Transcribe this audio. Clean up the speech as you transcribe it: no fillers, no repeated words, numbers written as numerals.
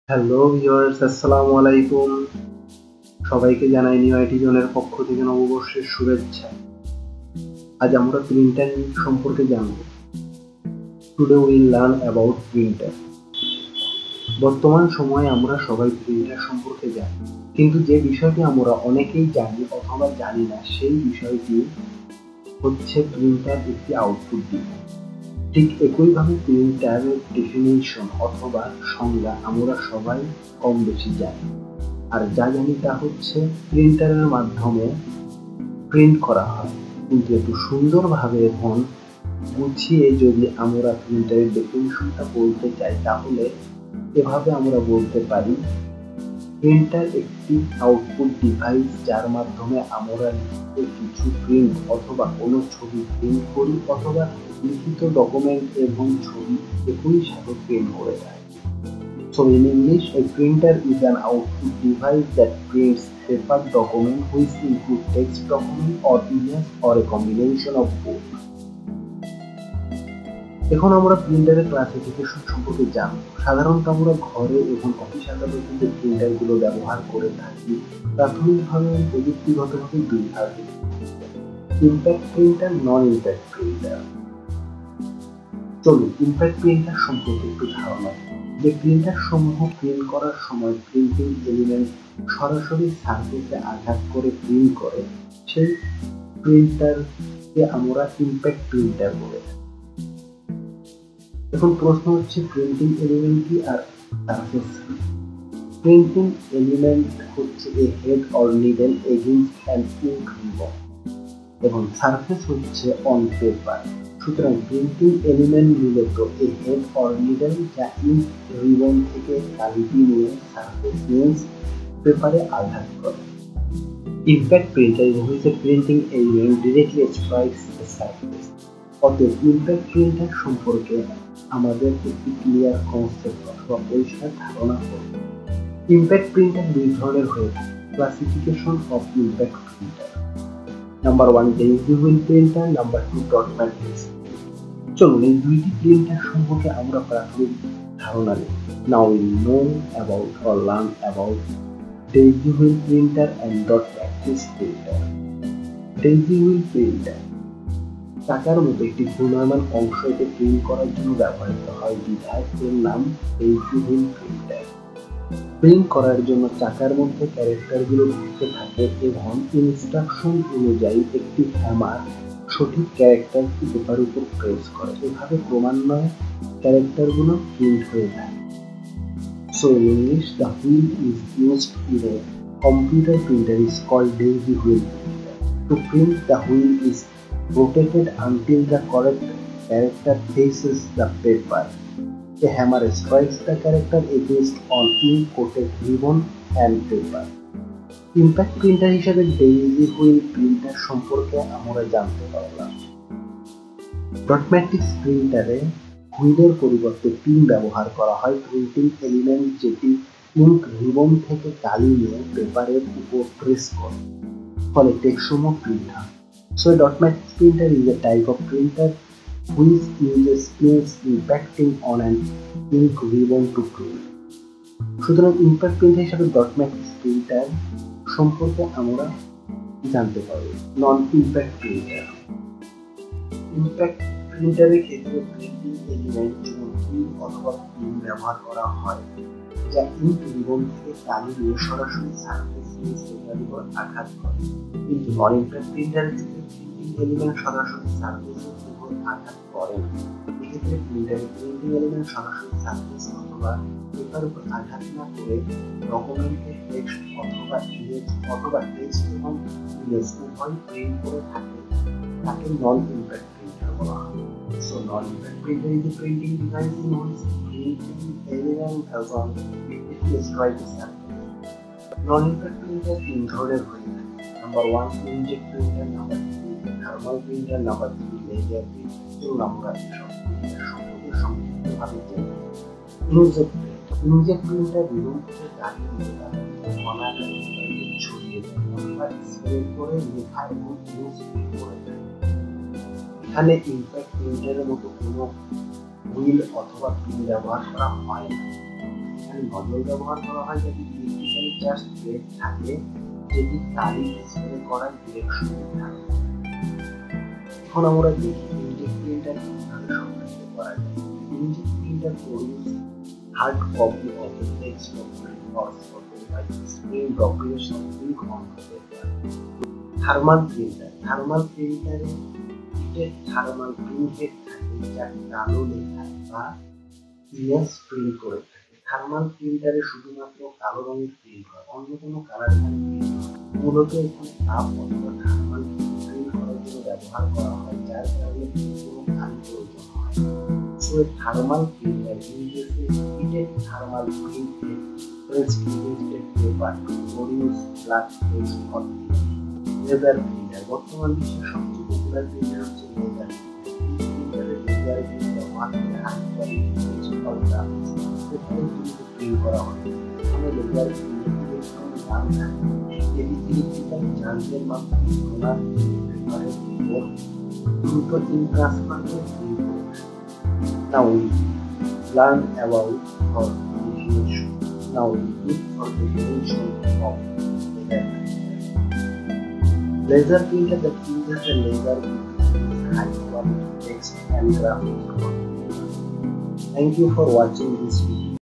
Hello viewers, আসসালামু আলাইকুম। সবাইকে জানাই নিউ আইটি জোনের পক্ষ থেকে নববর্ষের শুভেচ্ছা। আজ আমরা প্রিন্টার সম্পর্কে জানব। Today will learn about printer. বর্তমান সময়ে আমরা সবাই প্রিন্টার সম্পর্কে জানি, কিন্তু যে বিষয়টি আমরা অনেকেই জানি অথবা জানি না সেই বিষয়টি হচ্ছে প্রিন্টার একটি আউটপুট ডিভাইস। ঠিক একইভাবে প্রিন্টারের ডেফিনিশন অথবা সংজ্ঞা আমরা সবাই কম বেশি জানি। আর যা জানি তা হচ্ছে প্রিন্টারের মাধ্যমে প্রিন্ট করা হয়, কিন্তু একটু সুন্দরভাবে এখন গুছিয়ে যদি আমরা প্রিন্টারের ডেফিনিশনটা বলতে চাই তাহলে এভাবে আমরা বলতে পারি, প্রিন্টার একটি আউটপুট ডিভাইস যার মাধ্যমে আমরা কিছু প্রিন্ট অথবা কোনো ছবি প্রিন্ট করি অথবা লিখিত ডকুমেন্ট এবং ছবি একই সাথে প্রিন্ট করে থাকি। So in English, a printer is an output device that prints paper document which include text document or image or a combination of both. এখন আমরা প্রিন্টারের ক্লাসিফিকেশন সম্পর্কে জানব। সাধারণত আমরা ঘরে এবং অফিস আদালতে যে প্রিন্টারগুলো ব্যবহার করে থাকি প্রাথমিকভাবে প্রযুক্তিগতভাবে দুই ভাগে: ইম্প্যাক্ট প্রিন্টার, নন ইম্প্যাক্ট প্রিন্টার। চলুন ইম্প্যাক্ট প্রিন্টার সম্পর্কে একটু ধারণা। যে প্রিন্টার সমূহ প্রিন্ট করার সময় প্রিন্টিং এলিমেন্ট সরাসরি সারফেসে আঘাত করে প্রিন্ট করে, সেই প্রিন্টারকে আমরা ইম্প্যাক্ট প্রিন্টার বলে থাকি। এখন প্রশ্ন হচ্ছে, প্রিন্টিং এলিমেন্ট কি আর সারফেস কি? প্রিন্টিং এলিমেন্ট হচ্ছে a head or needle against an ink ribbon এবং সারফেস হচ্ছে অন পেপার। সুতরাং প্রিন্টিং এলিমেন্ট মূলত এ হেড অর নিডল যা ইঙ্ক রিবন থেকে কালিটি নিয়ে সারফেস মিন্স পেপারে আঘাত করে। Impact printer is a printing element directly strikes the surface. অতএব ইম্প্যাক্ট প্রিন্টার সম্পর্কে আমাদের একটি ক্লিয়ার কনসেপ্ট অথবা পরিষ্কার ধারণা হবে। ইম্প্যাক্ট প্রিন্টার দুই ধরনের হয়ে থাকে। Classification of impact printer: number 1 daisy wheel printer, number 2 dot matrix. চলুন এই দুইটি প্রিন্টার সম্পর্কে আমরা প্রাথমিক ধারণা নিই। Now will know about or learn about daisy wheel printer and dot matrix printer. Daisy wheel printer চাকার মতো একটি ঘূর্ণায়মান অংশ এতে প্রিন্ট করার জন্য ব্যবহৃত হয় বিধায় এর নাম ডেইজি হুইল প্রিন্টার। প্রিন্ট করার জন্য চাকার মধ্যে ক্যারেক্টারগুলো ঘুরতে থাকে এবং ইনস্ট্রাকশন অনুযায়ী একটি হ্যামার সঠিক ক্যারেক্টারটি পেপার উপর প্রেস করে। এভাবে ক্রমান্বয়ে ক্যারেক্টারগুলো প্রিন্ট হয়ে যায়। So in English, the wheel is used in a computer printer is called daisy wheel printer. To print, the wheel is rotated until the correct character faces the paper. A hammer strikes the character against on ink-coated ribbon and paper. Impact printer হিসেবে daisy wheel printer সম্পর্কে আমরা জানতে পারলাম। Dot matrix প্রিন্টারে হুইলের পরিবর্তে pin ব্যবহার করা হয় প্রিন্টিং এলিমেন্ট যেটি ইঙ্ক রিবন থেকে কালি নিয়ে পেপারের উপর প্রেস করে, ফলে টেক্সটসমূহ প্রিন্ট হয়। So a dot matrix printer is a type of printer which uses pins impacting on an ink ribbon to print. সুতরাং ইম্প্যাক্ট প্রিন্টার হিসেবে ডট ম্যাট্রিক্স প্রিন্টার সম্পর্কে আমরা জানতে পারব। নন ইম্প্যাক্ট প্রিন্টার: ইম্প্যাক্ট প্রিন্টারের ক্ষেত্রে প্রিন্টিং এলিমেন্ট যেমন pin অথবা pin ব্যবহার করা হয় যা ইঙ্ক রিবন থেকে কালি নিয়ে সরাসরি সারফেস পেপারের উপর আঘাত করে। কিন্তু নন ইম্প্যাক্ট প্রিন্টারের ক্ষেত্রে প্রিন্টিং এলিমেন্ট সরাসরি সারফেসের উপর আঘাত করে না। এক্ষেত্রে প্রিন্টারের প্রিন্টিং এলিমেন্ট সরাসরি সারফেস অথবা পেপার উপর আঘাত না করে ডকুমেন্টের টেক্সট অথবা ইমেজ অথবা টেক্সট এবং ইমেজ উভয় প্রিন্ট করে থাকে, তাকে নন ইম্প্যাক্ট প্রিন্টার বলা হয়। So non-impact printer is a printing device in which printing element has on it strike the surface. Non-impact printer তিন ধরনের হয়ে থাকে। Number 1 inject printer, number 2 thermal printer, number 3 laser printer. চলুন আমরা এসব প্রিন্টার সম্পর্কে সংক্ষিপ্তভাবে জেনে নিই। ইনজেক্ট প্রিন্টার রিবন থেকে কালি নিয়ে কণাকারে ছড়িয়ে দেয় অথবা স্প্রে করে লেখা এবং ইমেজ প্রিন্ট করে দেয়। এখানে ইম্প্যাক্ট প্রিন্টারের মতো কোনো হুইল অথবা পিন ব্যবহার করা হয় না। এখানে নজল ব্যবহার করা হয় যাতে ইলেকট্রিক্যালি চার্জ প্লেট থাকে যেটি তারিখ ডিসপ্লে করার ডিরেকশনে থাকে। এখন আমরা দেখি ইনজেক্ট প্রিন্টার কিভাবে সংজ্ঞায়িত করা যায়। Inject printer produce hard copy of the text document or photo by displaying documents of ink on the paper. Thermal printer, thermal প্রিন্টারে হিটেড থার্মাল প্রিন্ট হেড থাকে যা কালো লেখা বা ইমেজ প্রিন্ট করে থাকে। থার্মাল প্রিন্টারে শুধুমাত্র কালো রঙের প্রিন্ট হয়, অন্য কোনো কালার এখানে প্রিন্ট হয়। মূলত এখানে তাপ অথবা থার্মাল প্রিন্ট করার জন্য ব্যবহার করা হয়, যার কারণে কোনো কালি প্রয়োজন হয়। So a thermal printer uses a heated thermal print head pressed against a paper to produce black text or image. Laser printer, বর্তমান বিশ্বের সবচেয়ে পপুলার প্রিন্টার হচ্ছে লেজার প্রিন্টারে লেজার প্রিন্ট ব্যবহার করে high quality text or graphics print করা হয়। এখানে লেজার ইলেকট্রনিক গান থাকে যেটি ইলেকট্রিক্যাল চার্জের মাধ্যমে সোলার পেপারের উপর দ্রুত ইঙ্ক ট্রান্সফার করে প্রিন্ট করে। Now we learn about for definition. Now we look for the definition of laser printer. Laser printer that uses a laser to produce high quality text and graphics. Thank you for watching this video.